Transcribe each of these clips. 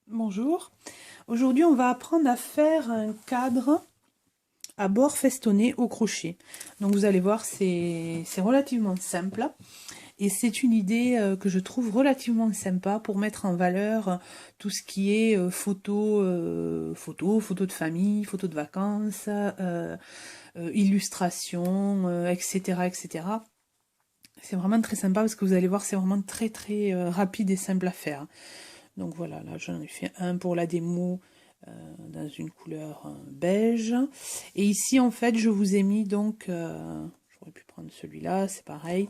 Bonjour, aujourd'hui on va apprendre à faire un cadre à bord festonné au crochet. Donc vous allez voir, c'est relativement simple et c'est une idée que je trouve relativement sympa pour mettre en valeur tout ce qui est photos de famille, photos de vacances, illustrations, etc. etc. C'est vraiment très sympa parce que vous allez voir, c'est vraiment très rapide et simple à faire. Donc voilà, là j'en ai fait un pour la démo dans une couleur beige. Et ici en fait je vous ai mis donc, j'aurais pu prendre celui-là, c'est pareil.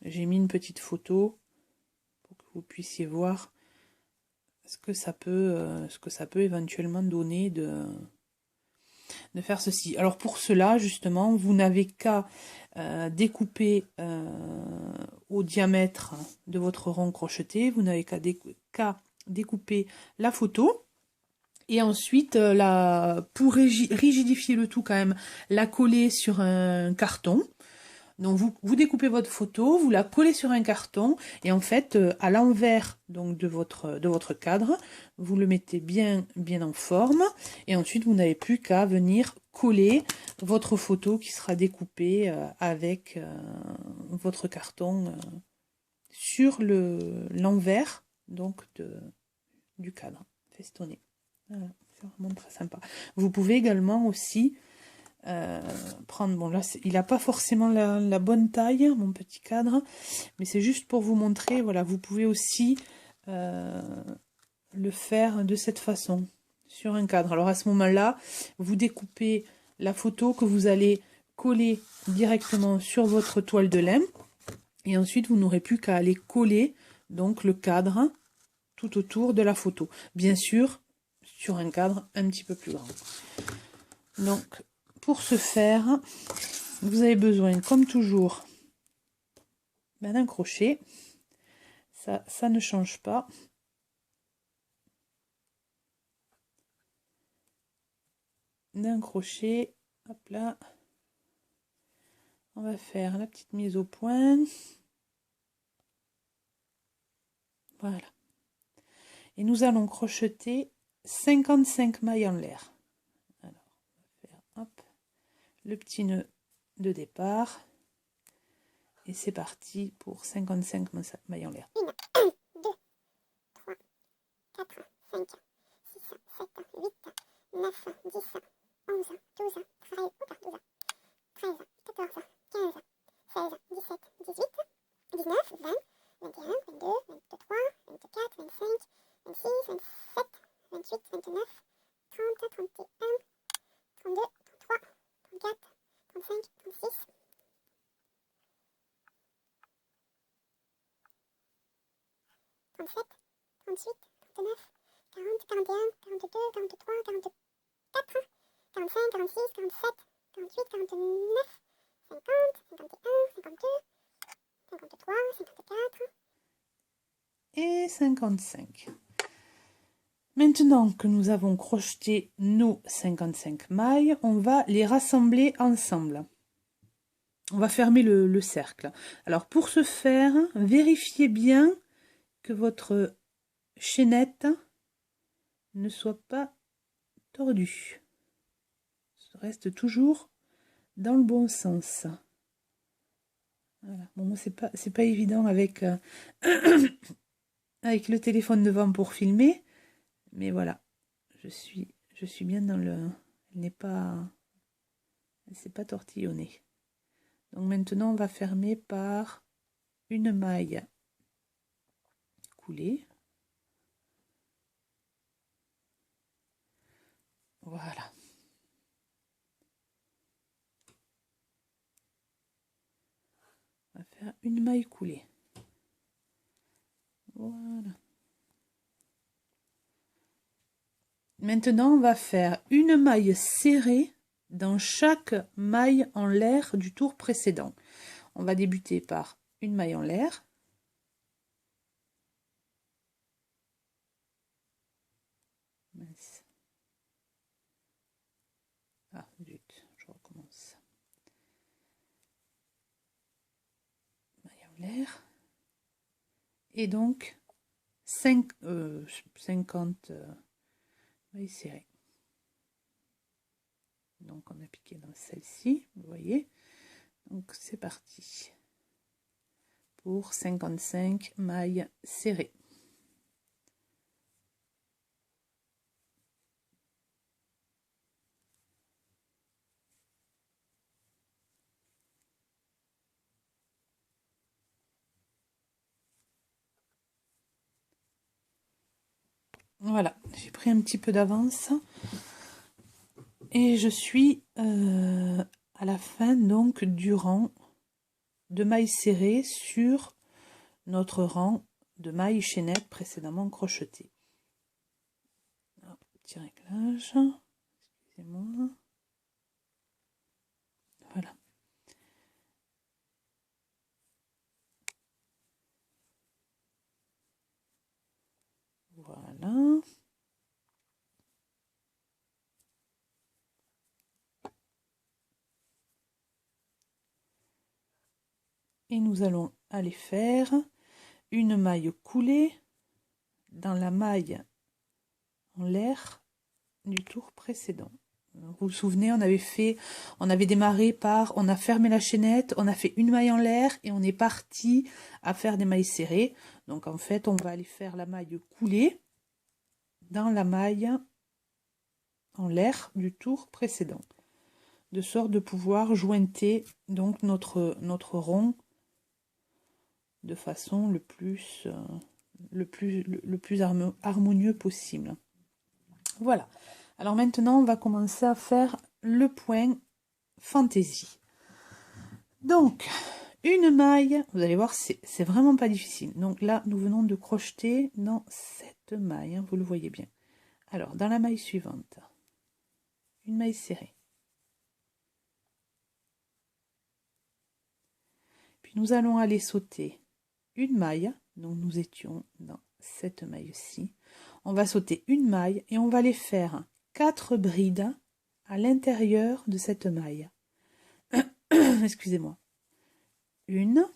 J'ai mis une petite photo pour que vous puissiez voir ce que ça peut éventuellement donner de faire ceci. Alors pour cela justement, vous n'avez qu'à découper au diamètre de votre rond crocheté, vous n'avez qu'à découper la photo et ensuite pour rigidifier le tout quand même, la coller sur un carton. Donc vous découpez votre photo, vous la collez sur un carton et en fait à l'envers donc de votre cadre, vous le mettez bien en forme et ensuite vous n'avez plus qu'à venir coller votre photo qui sera découpée avec votre carton sur l'envers donc du cadre festonné. Voilà, c'est vraiment très sympa. Vous pouvez également aussi prendre, bon là il n'a pas forcément la bonne taille mon petit cadre, mais c'est juste pour vous montrer, voilà, vous pouvez aussi le faire de cette façon sur un cadre. Alors à ce moment là vous découpez la photo que vous allez coller directement sur votre toile de lin et ensuite vous n'aurez plus qu'à aller coller donc le cadre tout autour de la photo, bien sûr sur un cadre un petit peu plus grand. Donc pour ce faire, vous avez besoin, comme toujours, d'un crochet. Ça ne change pas. D'un crochet, hop là. On va faire la petite mise au point. Voilà. Et nous allons crocheter 55 mailles en l'air. Alors, on va faire hop, le petit nœud de départ. Et c'est parti pour 55 mailles en l'air. 1, 2, 3, 4, 5, 6, 7, 8, 9, 10, 11, 12, 13, 13, 14, 15, 16, 17, 18, 19, 20, 21, 22, 23, 24, 25, 26, 27, 28, 29, 30, 31, 32, 33, 34, 35, 36, 37, 38, 39, 40, 41, 42, 43, 44, 45, 46, 47, 48, 49, 50, 51, 52, 53, 54. Et 55. Maintenant que nous avons crocheté nos 55 mailles, on va les rassembler ensemble. On va fermer le cercle. Alors pour ce faire, vérifiez bien que votre chaînette ne soit pas tordue. Ça reste toujours dans le bon sens. Voilà. Bon, moi c'est pas évident avec avec le téléphone devant pour filmer, mais voilà, je suis bien dans le, elle s'est pas tortillonnée. Donc maintenant on va fermer par une maille coulée. Voilà. On va faire une maille coulée. Voilà. Maintenant, on va faire une maille serrée dans chaque maille en l'air du tour précédent. On va débuter par une maille en l'air. Mince. Ah, zut, je recommence. l'air. Et donc 50 mailles serrées. Donc on a piqué dans celle-ci, vous voyez. Donc c'est parti pour 55 mailles serrées. Voilà, j'ai pris un petit peu d'avance et je suis à la fin donc du rang de mailles serrées sur notre rang de mailles chaînettes précédemment crochetées. Petit réglage, excusez-moi. Voilà. Voilà. Et nous allons aller faire une maille coulée dans la maille en l'air du tour précédent. Vous vous souvenez, on avait démarré par, on a fermé la chaînette, on a fait une maille en l'air et on est parti à faire des mailles serrées. Donc en fait, on va aller faire la maille coulée dans la maille en l'air du tour précédent, de sorte de pouvoir jointer donc notre rond de façon le plus harmonieux possible. Voilà. Alors maintenant, on va commencer à faire le point fantaisie. Donc, une maille, vous allez voir, c'est vraiment pas difficile. Donc là, nous venons de crocheter dans cette maille, hein, vous le voyez bien. Alors, dans la maille suivante, une maille serrée. Puis nous allons aller sauter une maille, donc nous étions dans cette maille-ci. On va sauter une maille et on va aller faire 4 brides à l'intérieur de cette maille. Excusez-moi. Une,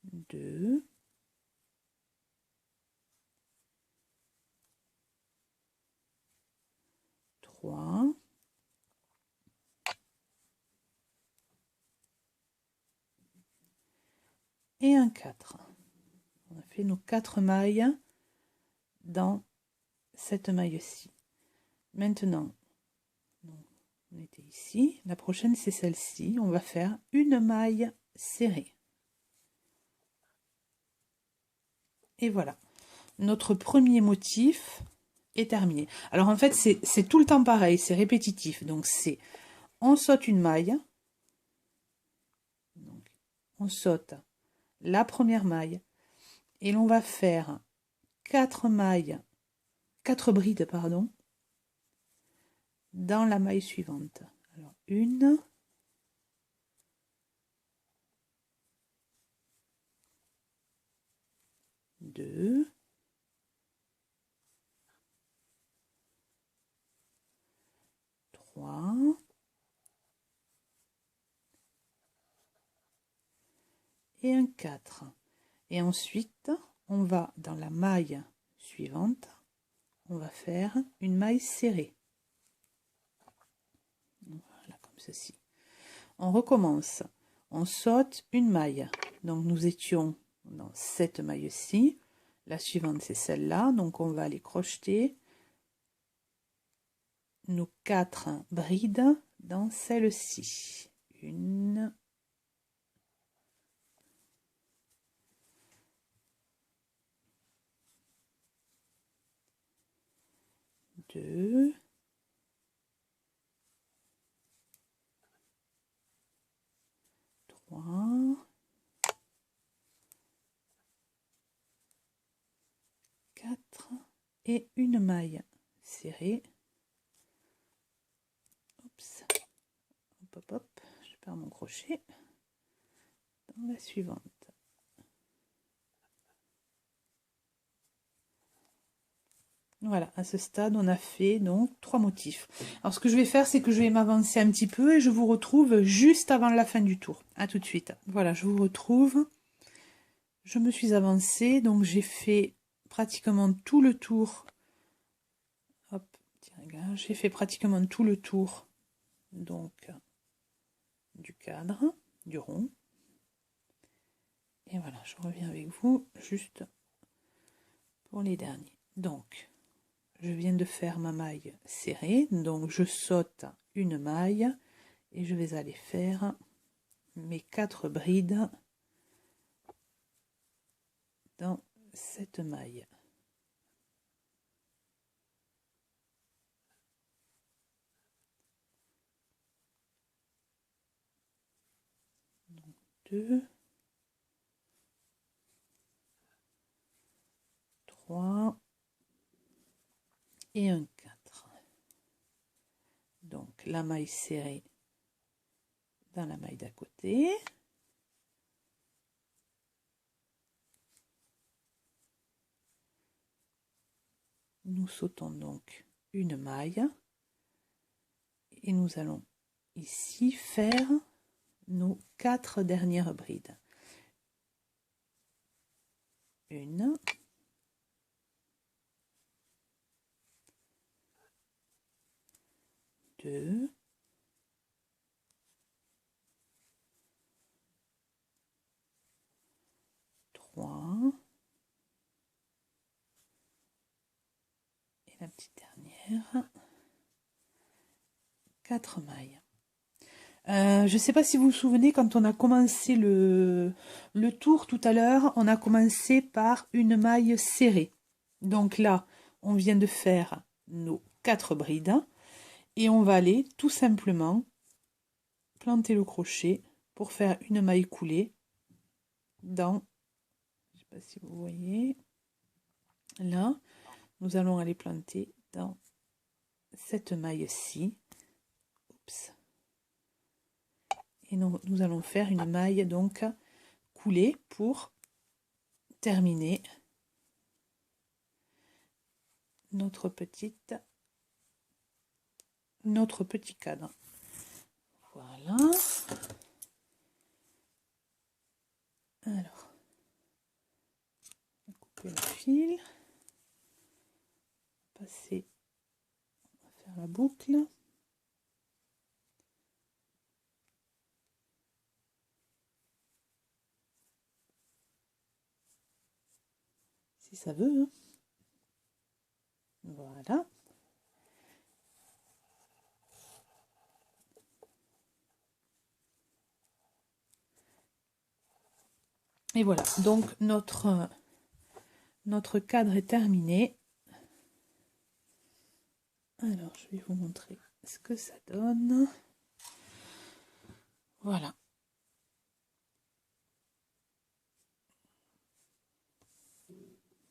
deux, trois, et un 4. On a fait nos 4 mailles dans cette maille-ci. Maintenant, on était ici. La prochaine, c'est celle-ci. On va faire une maille serrée. Et voilà. Notre premier motif est terminé. Alors en fait, c'est tout le temps pareil. C'est répétitif. Donc c'est, on saute une maille. Donc, on saute la première maille. Et l'on va faire 4 brides, pardon, dans la maille suivante. Alors, une, deux, trois, et un 4. Et ensuite, on va dans la maille suivante, on va faire une maille serrée. Voilà, comme ceci. On recommence. On saute une maille. Donc nous étions dans cette maille-ci. La suivante, c'est celle-là. Donc on va aller crocheter nos 4 brides dans celle-ci. Une, deux, trois, quatre et une maille serrée. Oups. Hop, hop, hop. Je perds mon crochet. Dans la suivante. Voilà, à ce stade, on a fait donc 3 motifs. Alors, ce que je vais faire, c'est que je vais m'avancer un petit peu et je vous retrouve juste avant la fin du tour. À tout de suite. Voilà, je vous retrouve. Je me suis avancée, donc j'ai fait pratiquement tout le tour. Hop, j'ai fait pratiquement tout le tour donc du cadre, du rond. Et voilà, je reviens avec vous juste pour les derniers. Donc, je viens de faire ma maille serrée, donc je saute une maille et je vais aller faire mes 4 brides dans cette maille. Donc 2, 3 et un 4. Donc la maille serrée dans la maille d'à côté. Nous sautons donc une maille et nous allons ici faire nos 4 dernières brides. 1, 2, 3 et la petite dernière, 4 mailles. Je ne sais pas si vous vous souvenez, quand on a commencé le tour tout à l'heure, on a commencé par une maille serrée. Donc là, on vient de faire nos 4 brides et on va aller tout simplement planter le crochet pour faire une maille coulée dans, je ne sais pas si vous voyez, là, nous allons aller planter dans cette maille-ci. Oups. Et nous allons faire une maille donc coulée pour terminer notre petit cadre. Voilà. Alors, on va couper le fil, passer, on va faire la boucle. Si ça veut, hein. Voilà. Et voilà, donc notre cadre est terminé. Alors, je vais vous montrer ce que ça donne. Voilà.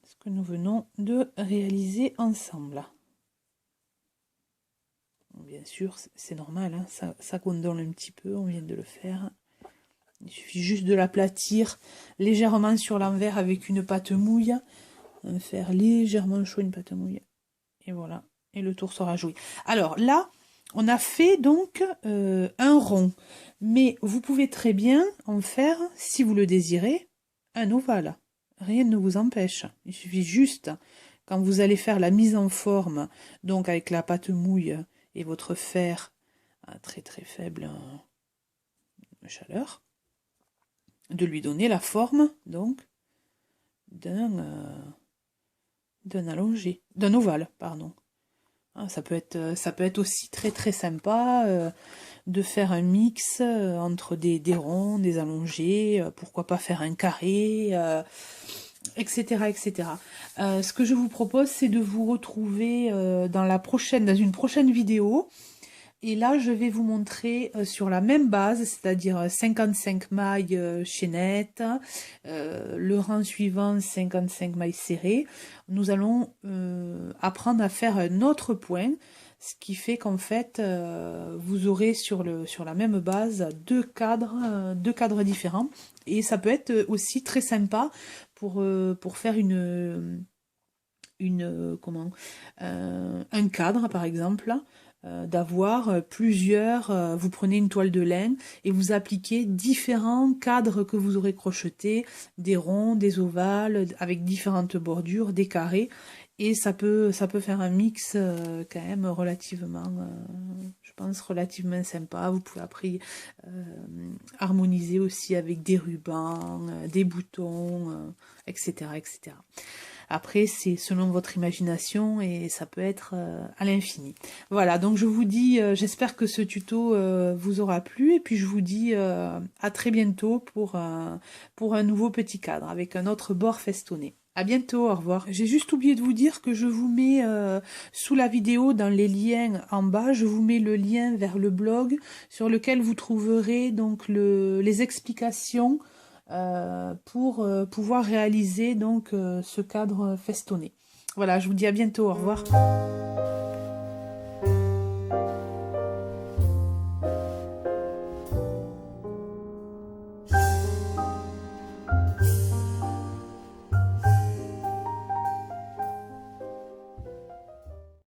Ce que nous venons de réaliser ensemble. Bien sûr, c'est normal, hein, ça gondole un petit peu, on vient de le faire. Il suffit juste de l'aplatir légèrement sur l'envers avec une pâte mouille. Faire légèrement chaud une pâte mouille. Et voilà, et le tour sera joué. Alors là, on a fait donc un rond. Mais vous pouvez très bien en faire, si vous le désirez, un ovale. Rien ne vous empêche. Il suffit juste, quand vous allez faire la mise en forme, donc avec la pâte mouille et votre fer à très très faible chaleur, de lui donner la forme donc d'un allongé, d'un ovale, pardon. Ça peut être aussi très très sympa de faire un mix entre des ronds, des allongés, pourquoi pas faire un carré, etc. etc. Ce que je vous propose, c'est de vous retrouver dans une prochaine vidéo. Et là, je vais vous montrer sur la même base, c'est-à-dire 55 mailles chaînettes, le rang suivant 55 mailles serrées. Nous allons apprendre à faire un autre point, ce qui fait qu'en fait, vous aurez sur la même base deux cadres différents. Et ça peut être aussi très sympa pour faire un cadre par exemple, d'avoir plusieurs, vous prenez une toile de laine et vous appliquez différents cadres que vous aurez crochetés, des ronds, des ovales, avec différentes bordures, des carrés, et ça peut faire un mix quand même relativement, je pense, relativement sympa. Vous pouvez après harmoniser aussi avec des rubans, des boutons, etc., etc. Après, c'est selon votre imagination et ça peut être à l'infini. Voilà, donc je vous dis, j'espère que ce tuto vous aura plu et puis je vous dis à très bientôt pour un nouveau petit cadre avec un autre bord festonné. À bientôt, au revoir. J'ai juste oublié de vous dire que je vous mets sous la vidéo, dans les liens en bas, je vous mets le lien vers le blog sur lequel vous trouverez donc les explications pour pouvoir réaliser donc ce cadre festonné. Voilà, je vous dis à bientôt, au revoir.